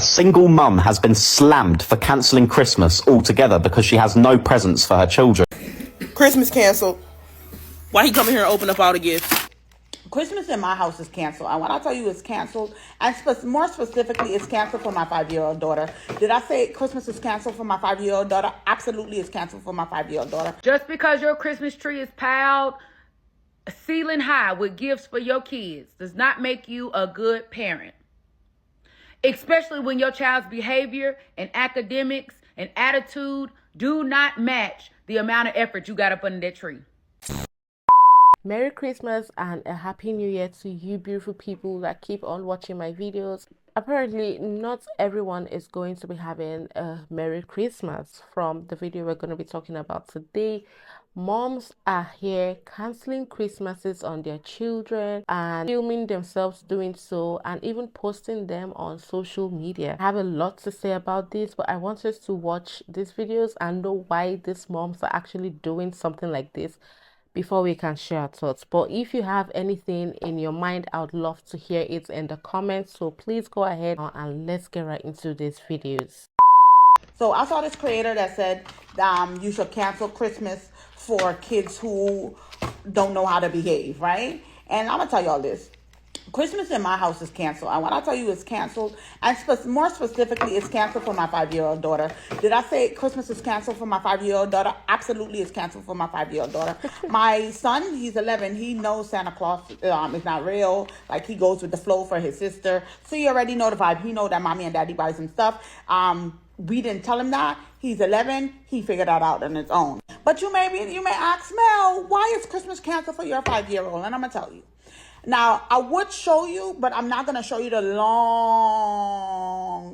Single mum has been slammed for cancelling Christmas altogether because she has no presents for her children. Christmas canceled. Why he coming here and open up all the gifts? Christmas in my house is canceled. And when I tell you it's canceled, and more specifically, it's canceled for my 5-year-old daughter. Did I say Christmas is canceled for my 5-year-old daughter? Absolutely, it's canceled for my 5-year-old daughter. Just because your Christmas tree is piled ceiling high with gifts for your kids does not make you a good parent. Especially when your child's behavior and academics and attitude do not match the amount of effort you got up under that tree. Merry Christmas and a Happy New Year to you beautiful people that keep on watching my videos. Apparently, not everyone is going to be having a Merry Christmas. From the video we're going to be talking about today, moms are here canceling Christmases on their children and filming themselves doing so and even posting them on social media. I have a lot to say about this, but I want us to watch these videos and know why these moms are actually doing something like this before we can share our thoughts. But if you have anything in your mind, I would love to hear it in the comments. So please go ahead and let's get right into these videos. So I saw this creator that said you should cancel Christmas for kids who don't know how to behave, right? And I'm gonna tell y'all this. Christmas in my house is canceled. And when I tell you it's canceled, and more specifically, it's canceled for my 5-year-old daughter. Did I say Christmas is canceled for my 5-year-old daughter? Absolutely, it's canceled for my 5-year-old daughter. My son, he's 11. He knows Santa Claus is not real. Like, he goes with the flow for his sister. So you already know the vibe. He know that mommy and daddy buy some stuff. We didn't tell him that. He's 11. He figured that out on his own. But you may ask, Mel, why is Christmas canceled for your 5-year-old? And I'm going to tell you. Now, I would show you, but I'm not going to show you the long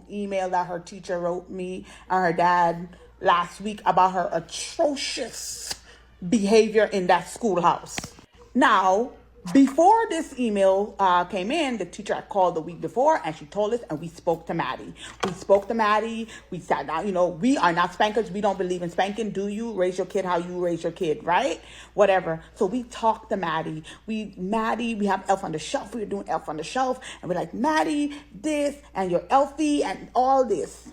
email that her teacher wrote me and her dad last week about her atrocious behavior in that schoolhouse. Now, before this email came in, the teacher had called the week before and she told us, and we spoke to Maddie. We sat down, we are not spankers. We don't believe in spanking. Do you raise your kid how you raise your kid, right? Whatever. So we talked to Maddie. We have Elf on the Shelf. We were doing Elf on the Shelf. And we're like, Maddie, this, and your Elfie, and all this.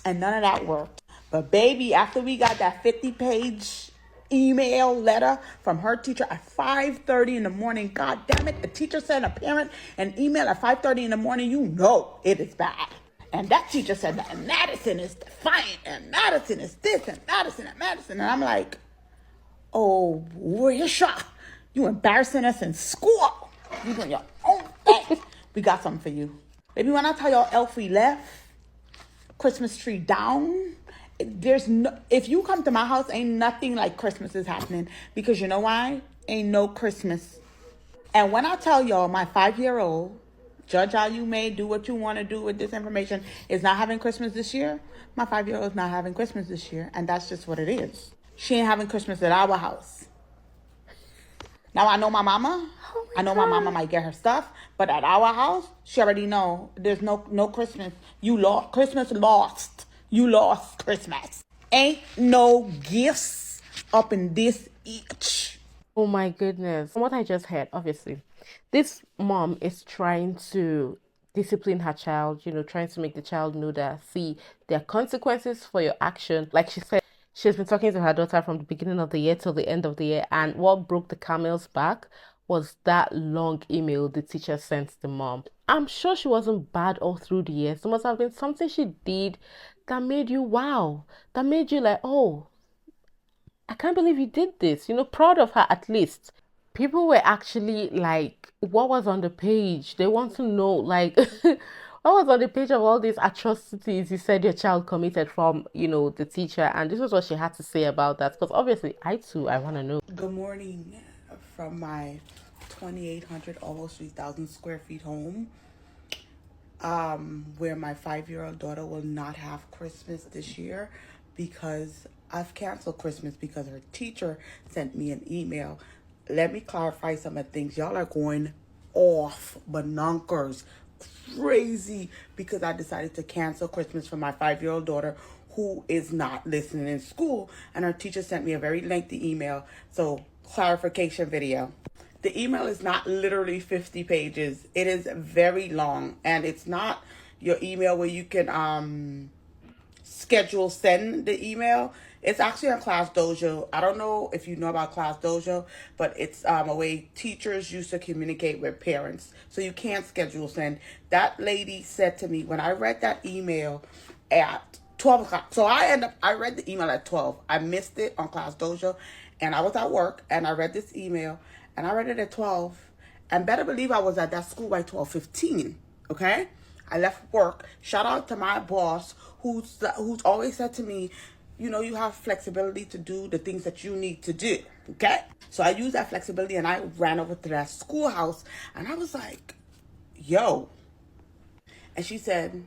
And none of that worked. But baby, after we got that 50-page email letter from her teacher at 5:30 in the morning. God damn it. A teacher sent a parent an email at 5:30 in the morning. You know it is bad. And that teacher said that Madison is defiant and Madison is this and Madison and Madison. And I'm like, oh, Risha, you embarrassing us in school. You doing your own thing. We got something for you. Baby, when I tell y'all Elfie left, Christmas tree down, if you come to my house, ain't nothing like Christmas is happening, because you know why? Ain't no Christmas. And when I tell y'all my 5-year-old, judge how you may, do what you want to do with this information, is not having Christmas this year, my 5-year-old is not having Christmas this year, and that's just what it is. She ain't having Christmas at our house. Now, I know my mama. I know my mama might get her stuff, but at our house, she already know there's no Christmas. Christmas lost. You lost Christmas. Ain't no gifts up in this itch. Oh my goodness. From what I just heard, obviously, this mom is trying to discipline her child, trying to make the child know that, see, there are consequences for your action. Like she said, she's been talking to her daughter from the beginning of the year till the end of the year. And what broke the camel's back was that long email the teacher sent the mom. I'm sure she wasn't bad all through the years. There must have been something she did that made you wow. That made you like, oh, I can't believe you did this. Proud of her at least. People were actually like, what was on the page? They want to know, like, what was on the page of all these atrocities you said your child committed from, the teacher. And this is what she had to say about that. Because obviously, I want to know. Good morning from my 2,800, almost 3,000 square feet home, where my 5-year-old daughter will not have Christmas this year because I've canceled Christmas because her teacher sent me an email. Let me clarify some of the things. Y'all are going off bonkers, crazy, because I decided to cancel Christmas for my 5-year-old daughter who is not listening in school, and her teacher sent me a very lengthy email. So, clarification video. The email is not literally 50 pages. It is very long, and it's not, your email where you can schedule send the email. It's actually on Class Dojo. I don't know if you know about Class Dojo, but it's a way teachers used to communicate with parents. So you can't schedule send. That lady said to me when I read that email at 12 o'clock. So I read the email at 12. I missed it on Class Dojo, and I was at work, and I read this email, and I read it at 12. And better believe I was at that school by 12:15. Okay? I left work. Shout out to my boss who's always said to me, you know, you have flexibility to do the things that you need to do. Okay? So I used that flexibility and I ran over to that schoolhouse and I was like, yo. And she said,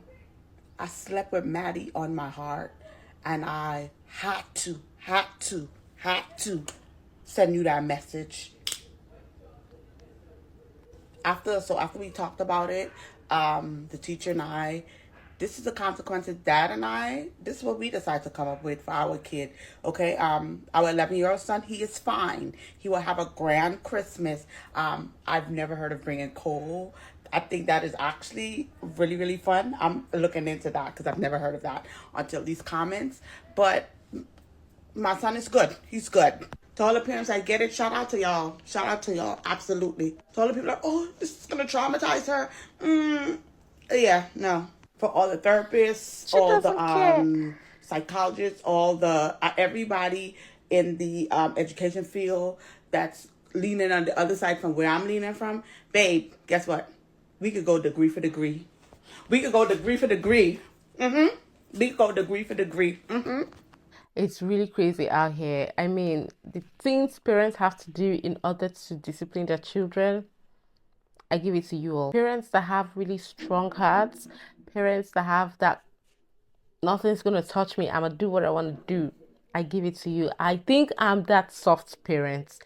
I slept with Maddie on my heart and I had to send you that message. After we talked about it, the teacher and I, this is the consequences this is what we decided to come up with for our kid. Okay, our 11-year-old son, he is fine. He will have a grand Christmas. I've never heard of bringing coal. I think that is actually really, really fun. I'm looking into that because I've never heard of that until these comments. But my son is good. He's good. To all the parents, I get it. Shout out to y'all. Shout out to y'all. Absolutely. To all the people like, oh, this is going to traumatize her. Yeah, no. For all the therapists, all the psychologists, all the everybody in the education field that's leaning on the other side from where I'm leaning from, babe, guess what? We could go degree for degree. We could go degree for degree. We could go degree for degree. It's really crazy out here. I mean, the things parents have to do in order to discipline their children, I give it to you all. Parents that have really strong hearts, parents that have that nothing's gonna touch me, I'm gonna do what I want to do, I give it to you. I think I'm that soft parent.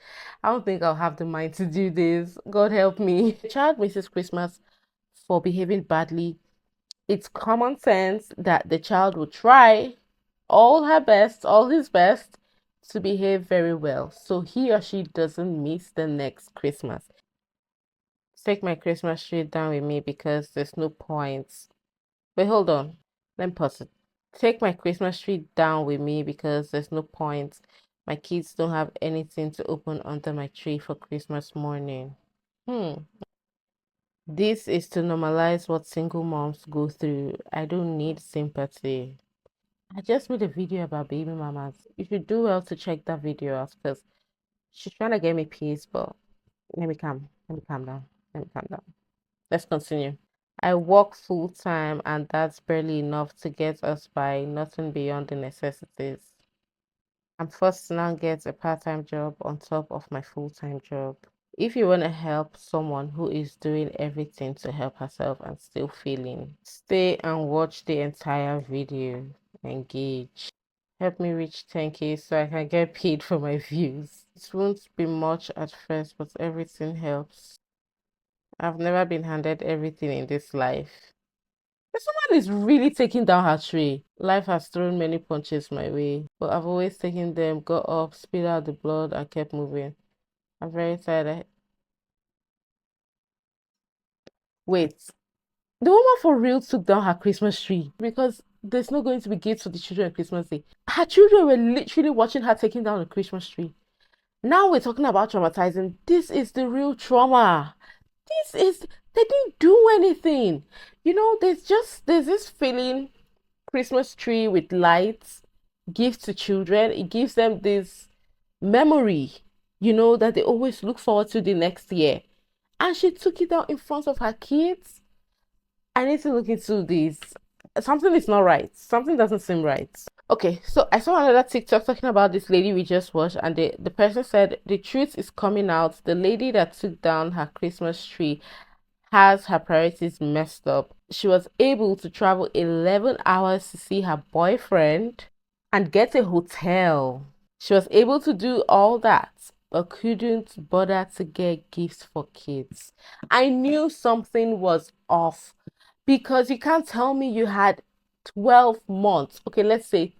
I don't think I'll have the mind to do this. God help me. The child misses Christmas for behaving badly. It's common sense that the child will try all his best to behave very well, so he or she doesn't miss the next Christmas. Take my Christmas tree down with me because there's no point. Wait, hold on. Let me pause it. Take my Christmas tree down with me because there's no point. My kids don't have anything to open under my tree for Christmas morning. This is to normalize what single moms go through. I don't need sympathy. I just made a video about baby mamas. You should do well to check that video out because she's trying to get me peace, but let me calm down. Let's continue. I work full time and that's barely enough to get us by, nothing beyond the necessities. I'm forced to now get a part-time job on top of my full-time job. If you want to help someone who is doing everything to help herself and still failing, stay and watch the entire video. Engage. Help me reach 10K so I can get paid for my views. It won't be much at first, but everything helps. I've never been handed everything in this life. Someone is really taking down her tree. Life has thrown many punches my way, but I've always taken them, got up, spit out the blood, and kept moving. I'm very tired. Wait, the woman for real took down her Christmas tree because there's not going to be gifts for the children on Christmas Day. Her children were literally watching her taking down the Christmas tree. Now we're talking about traumatizing. This is the real trauma. They didn't do anything. You know, there's this feeling, Christmas tree with lights, gifts to children. It gives them this memory, you know, that they always look forward to the next year. And she took it out in front of her kids. I need to look into this. Something is not right. Something doesn't seem right. Okay, so I saw another TikTok talking about this lady we just watched, and the person said the truth is coming out. The lady that took down her Christmas tree has her priorities messed up. She was able to travel 11 hours to see her boyfriend and get a hotel. She was able to do all that, but couldn't bother to get gifts for kids. I knew something was off because you can't tell me you had 12 months. Okay, let's say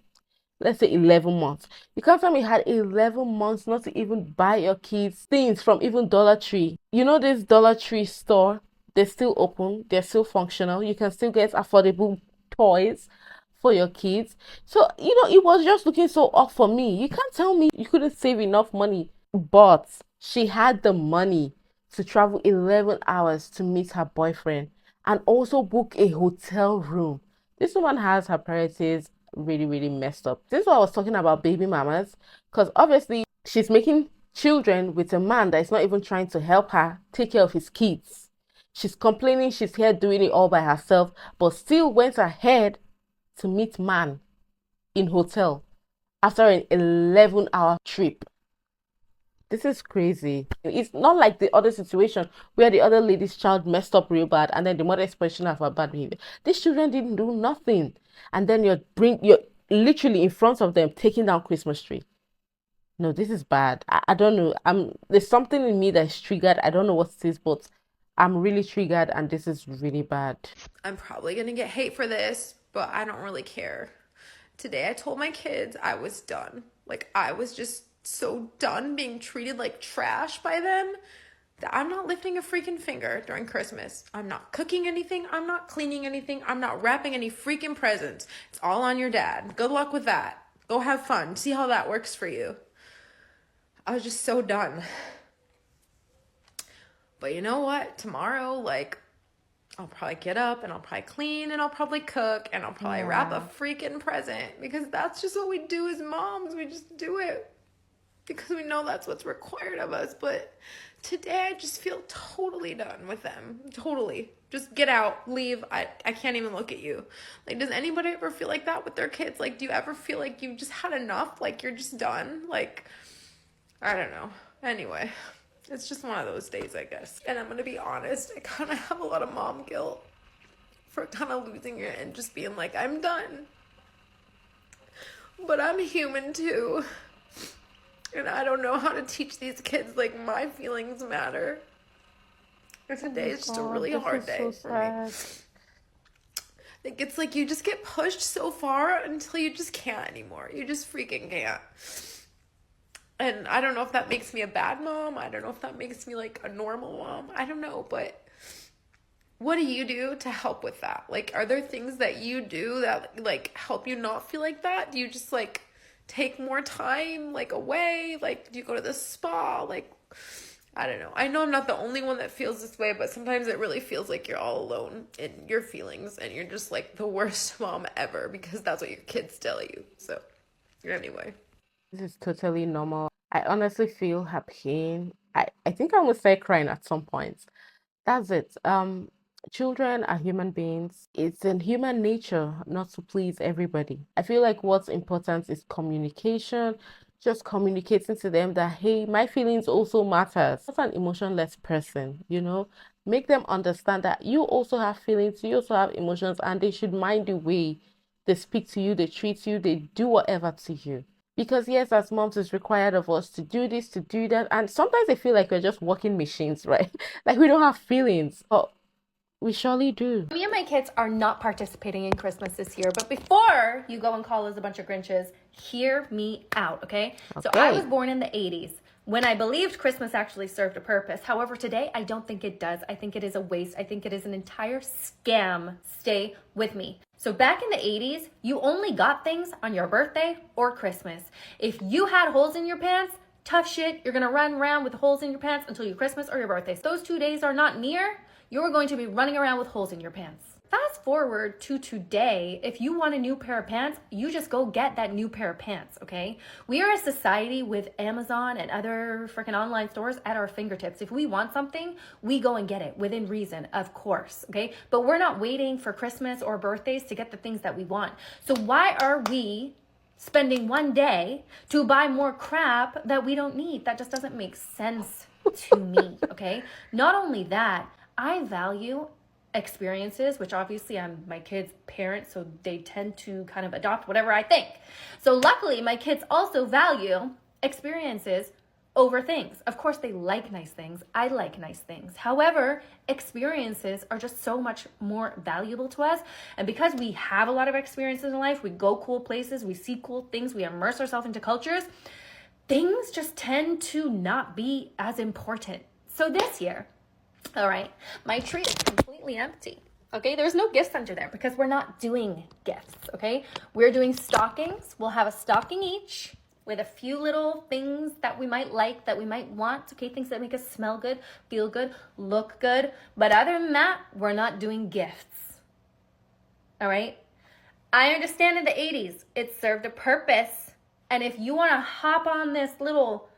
11 months. You can't tell me you had 11 months not to even buy your kids things from even Dollar Tree. You know this Dollar Tree store they're still open, they're still functional. You can still get affordable toys for your kids. So, it was just looking so off for me. You can't tell me you couldn't save enough money. But she had the money to travel 11 hours to meet her boyfriend and also book a hotel room. This woman has her priorities really, really messed up. This is what I was talking about baby mamas, because obviously she's making children with a man that is not even trying to help her take care of his kids. She's complaining she's here doing it all by herself, but still went ahead to meet man in hotel after an 11-hour trip. This is crazy. It's not like the other situation where the other lady's child messed up real bad and then the mother is questioning her for bad behavior. These children didn't do nothing. And then you're literally in front of them taking down Christmas tree. No, this is bad. I don't know. There's something in me that's triggered. I don't know what it is, but I'm really triggered and this is really bad. I'm probably gonna get hate for this, but I don't really care. Today I told my kids I was done. Like, I was just so done being treated like trash by them that I'm not lifting a freaking finger during Christmas. I'm not cooking anything. I'm not cleaning anything. I'm not wrapping any freaking presents. It's all on your dad. Good luck with that. Go have fun. See how that works for you. I was just so done. But you know what? Tomorrow, like, I'll probably get up and I'll probably clean and I'll probably cook and I'll probably wrap a freaking present, because that's just what we do as moms. We just do it because we know that's what's required of us. But today I just feel totally done with them. Totally. Just get out, leave. I can't even look at you. Like, does anybody ever feel like that with their kids? Like, do you ever feel like you've just had enough? Like, you're just done? Like, I don't know. Anyway, it's just one of those days, I guess. And I'm going to be honest, I kind of have a lot of mom guilt for kind of losing it and just being like, I'm done. But I'm human too. And I don't know how to teach these kids, like, my feelings matter. And today is just a really hard day for me. Like, it's like you just get pushed so far until you just can't anymore. You just freaking can't. And I don't know if that makes me a bad mom. I don't know if that makes me, like, a normal mom. I don't know, but what do you do to help with that? Like, are there things that you do that, like, help you not feel like that? Do you just, like, take more time, like, away? Like, do you go to the spa? Like, I don't know. I know I'm not the only one that feels this way, but sometimes it really feels like you're all alone in your feelings and you're just, like, the worst mom ever, because that's what your kids tell you. So, anyway. This is totally normal. I honestly feel her pain. I think I'm gonna start crying at some point. That's it. Children are human beings. It's in human nature not to please everybody. I feel like what's important is communication. Just communicating to them that, hey, my feelings also matters. Not an emotionless person, Make them understand that you also have feelings, you also have emotions, and they should mind the way they speak to you, they treat you, they do whatever to you. Because yes, as moms, it's required of us to do this, to do that. And sometimes I feel like we're just working machines, right? Like we don't have feelings. But we surely do. Me and my kids are not participating in Christmas this year. But before you go and call us a bunch of Grinches, hear me out, okay? So I was born in the 80s, when I believed Christmas actually served a purpose. However, today, I don't think it does. I think it is a waste. I think it is an entire scam. Stay with me. So back in the 80s, you only got things on your birthday or Christmas. If you had holes in your pants, tough shit, you're gonna run around with holes in your pants until your Christmas or your birthday. Those 2 days are not near, you're going to be running around with holes in your pants. Fast forward to today, if you want a new pair of pants, you just go get that new pair of pants, okay? We are a society with Amazon and other freaking online stores at our fingertips. If we want something, we go and get it within reason, of course, okay? But we're not waiting for Christmas or birthdays to get the things that we want. So why are we spending one day to buy more crap that we don't need? That just doesn't make sense to me, okay? Not only that, I value experiences, which obviously I'm my kids' parent, so they tend to kind of adopt whatever I think. So luckily, my kids also value experiences over things. Of course, they like nice things. I like nice things. However, experiences are just so much more valuable to us. And because we have a lot of experiences in life, we go cool places, we see cool things, we immerse ourselves into cultures, things just tend to not be as important. So this year, All right. My tree is completely empty. Okay, there's no gifts under there because we're not doing gifts. Okay, we're doing stockings. We'll have a stocking each with a few little things that we might like, that we might want. Okay, things that make us smell good, feel good, look good. But other than that, we're not doing gifts. All right. I understand in the 80s, it served a purpose. And if you want to hop on this little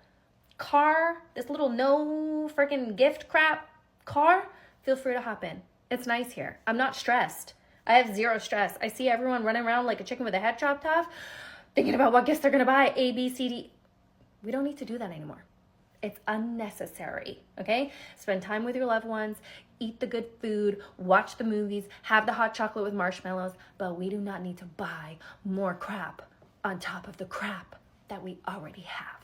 car, this little no freaking gift crap car, feel free to hop in. It's nice here. I'm not stressed. I have zero stress. I see everyone running around like a chicken with a head chopped off, thinking about what gifts they're going to buy, A, B, C, D. We don't need to do that anymore. It's unnecessary, okay? Spend time with your loved ones, eat the good food, watch the movies, have the hot chocolate with marshmallows, but we do not need to buy more crap on top of the crap that we already have.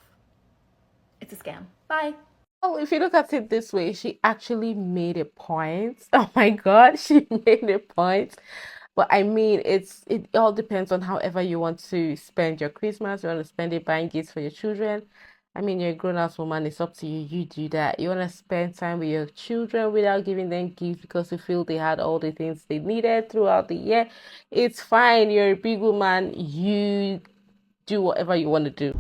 It's a scam. Bye. Well, if you look at it this way, she actually made a point. Oh my God, she made a point. But I mean, it all depends on however you want to spend your Christmas. You want to spend it buying gifts for your children. I mean, you're a grown-ass woman. It's up to you. You do that. You want to spend time with your children without giving them gifts because you feel they had all the things they needed throughout the year. It's fine. You're a big woman. You do whatever you want to do.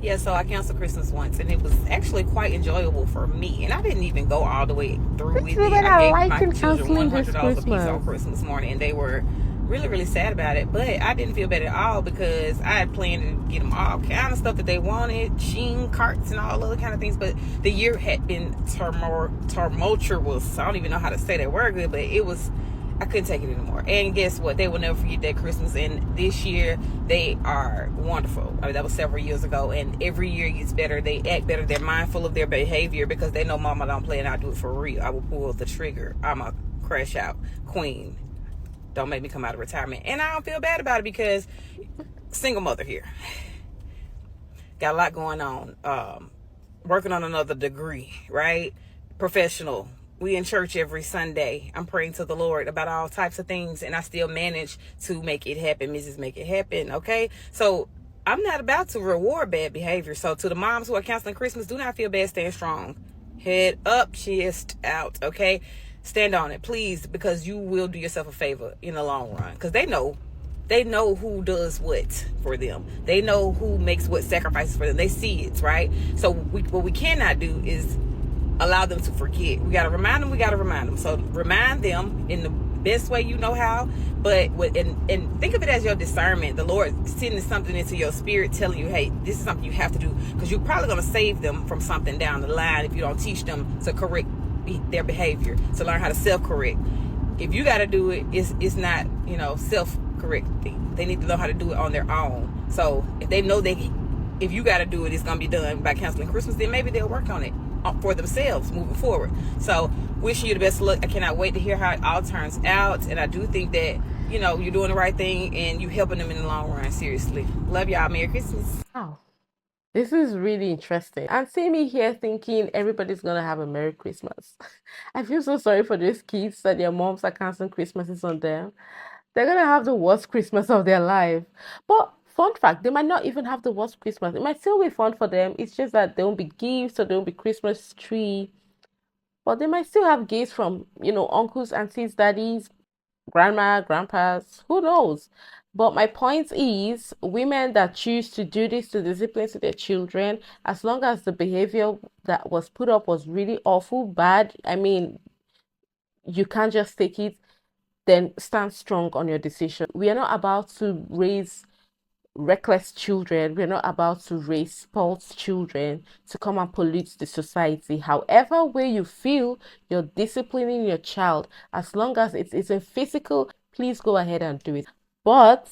Yeah, so I canceled Christmas once, and it was actually quite enjoyable for me. And I didn't even go all the way through with it. I gave my children $100 a piece on Christmas morning, and they were really, really sad about it. But I didn't feel bad at all because I had planned to get them all kind of stuff that they wanted, Sheen carts and all other kind of things. But the year had been tumultuous. I don't even know how to say that word good, but it was. I couldn't take it anymore. And guess what? They will never forget that Christmas. And this year, they are wonderful. I mean, that was several years ago. And every year it gets better. They act better. They're mindful of their behavior because they know Mama don't play and I do it for real. I will pull the trigger. I'm a crash out queen. Don't make me come out of retirement. And I don't feel bad about it because single mother here. Got a lot going on. Working on another degree, right? Professional. We in church every Sunday. I'm praying to the Lord about all types of things, and I still manage to make it happen. Mrs. Make it happen, okay? So I'm not about to reward bad behavior. So to the moms who are canceling Christmas, do not feel bad. Stand strong. Head up, chest out, okay? Stand on it, please, because you will do yourself a favor in the long run. Because they know who does what for them. They know who makes what sacrifices for them. They see it, right? So what we cannot do is allow them to forget. We got to remind them. So remind them in the best way you know how. But and think of it as your discernment. The Lord sending something into your spirit telling you, hey, this is something you have to do. Because you're probably going to save them from something down the line if you don't teach them to correct their behavior, to learn how to self-correct. If you got to do it, it's not, self-correcting. They need to know how to do it on their own. So if they know if you got to do it, it's going to be done by canceling Christmas, then maybe they'll work on it for themselves moving forward. So wishing you the best of luck. I cannot wait to hear how it all turns out. And I do think that, you're doing the right thing and you helping them in the long run. Seriously. Love y'all. Merry Christmas. Wow. This is really interesting. And see me here thinking everybody's going to have a Merry Christmas. I feel so sorry for those kids that their moms are canceling Christmases on them. They're going to have the worst Christmas of their life. But fun fact, they might not even have the worst Christmas. It might still be fun for them. It's just that there won't be gifts or there won't be Christmas tree. But they might still have gifts from, uncles, aunties, daddies, grandma, grandpas, who knows? But my point is, women that choose to do this to discipline to their children, as long as the behavior that was put up was really awful, bad, I mean, you can't just take it, then stand strong on your decision. We are not about to raise reckless children. We're not about to raise spoiled children to come and pollute the society. However way you feel, you're disciplining your child. As long as it isn't physical, please go ahead and do it. But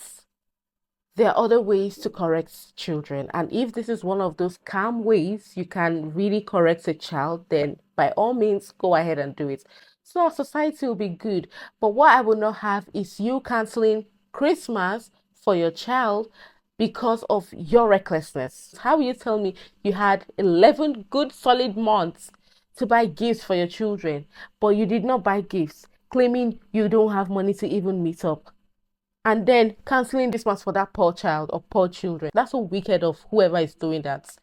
there are other ways to correct children. And if this is one of those calm ways you can really correct a child, then by all means, go ahead and do it. So our society will be good. But what I will not have is you canceling Christmas for your child because of your recklessness. How will you tell me you had 11 good solid months to buy gifts for your children, but you did not buy gifts, claiming you don't have money to even meet up, and then canceling Christmas for that poor child or poor children? That's so wicked of whoever is doing that.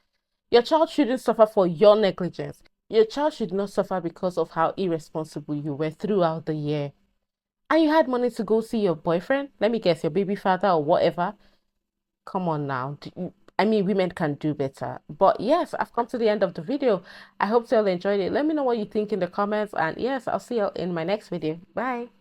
Your child shouldn't suffer for your negligence. Your child should not suffer because of how irresponsible you were throughout the year. And you had money to go see your boyfriend, let me guess, your baby father or whatever. Come on now. I mean, women can do better. But yes, I've come to the end of the video. I hope you all enjoyed it. Let me know what you think in the comments. And yes, I'll see you all in my next video. Bye.